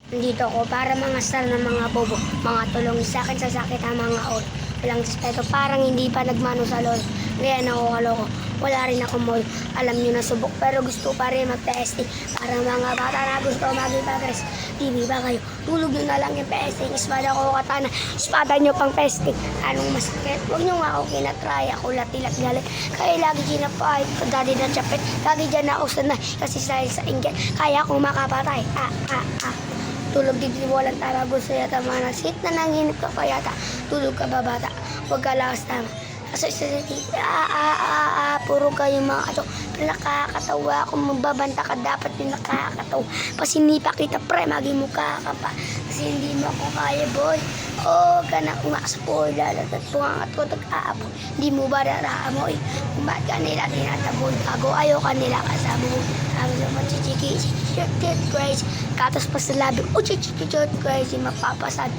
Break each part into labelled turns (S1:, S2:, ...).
S1: Nandito ako para mga star ng mga bobo, mga tulong sa akin sa sakit ang mga ulo. Walang respeto, parang hindi pa nagmano sa lolo. Kaya nakukaloko, wala rin ako mall. Alam nyo na subok pero gusto pa rin mag-testing. Parang mga bata na gusto mag-ipagres. TV ba kayo? Tulog nyo na lang yung pesting. Espada ko katana, espada nyo pang pesting. Anong masakit? Huwag nyo nga ako kinatry. Ako latilat galit. Kaya lagi kinapahit ko daddy na chapet. Lagi dyan ako sanay kasi sa inggit. Kaya kong makapatay. Tulog dito walang tama, gusto yata manasit na nanginip ka pa yata. Tulog ka ba bata? Huwag ka lakas tama. Kasi puro kayo mga ato. Pero nakakatawa, kung magbabanta ka dapat yung nakakatawa. Pasinipa kita pre, maging mukha ka pa. Kasi hindi mo ako kaya boy. Oh, ganak nga sa pola, latat pungangat ko tag-aapo. Hindi mo ba daraamoy? Umat ka nila tinatabon, bago ayaw ka nila kasabog. Sabi naman chichiki, shit crazy. Katas pa sa labi, chichiki, crazy, mapapasad.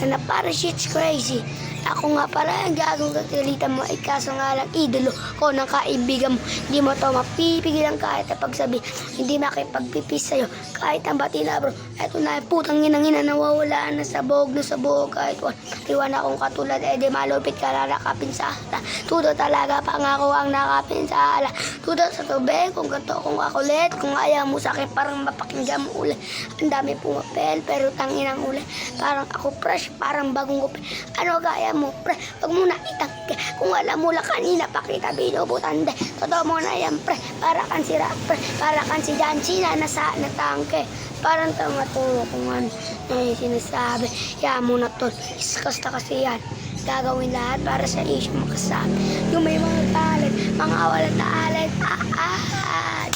S1: Na para shit's crazy. Ako nga pala ang gagong kakalita mo, ay kaso nga lang idolo ko ng kaibigan mo. Hindi mo to mapipigilan kahit na pagsabi, hindi makipagpipis sa'yo. Kahit ang bati na bro, eto na putang ginang-ina nawawala na sa buhog kahit iwan akong katulad, di malupit ka nakapin sa ala. Tudo talaga pangako ang nakapin sa ala. Tudo sa tubig, kung ganito kung akulit, kung ayaw mo sa akin parang mapakinggan mo ulit. Ang dami pumapel, pero tanginang ulit. Parang ako fresh, parang bagong gupi. Ano kaya mo pre, wag mo na itangke. Kung alam mo lang kanina pakita binubutan de. Totoo mo na yan pre, para kan si rap pre, para kan si Janchi na nasa natangke. Parang tanga-tungo kung ano na sinasabi. Kaya mo na tol, iskasta kasi yan. Gagawin lahat para sa issue makasabi. Yung may mga galit, mga walang taalit.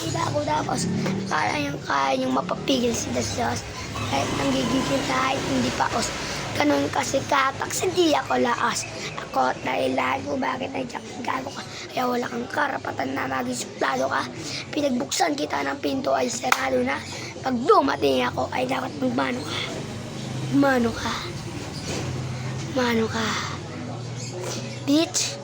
S1: Di ba ako tapos? Kaya yung mapapigil si Dasdas. Kahit nanggigigil kahit hindi pa os. Ganun kasi katak, hindi ako laas. Ako dahilan kung bakit ay gago ka. Kaya wala kang karapatan na maging suplado ka. Pinagbuksan kita ng pinto ay sarado na. Pag dumating ako ay dapat magmano ka. Mano ka. Bitch.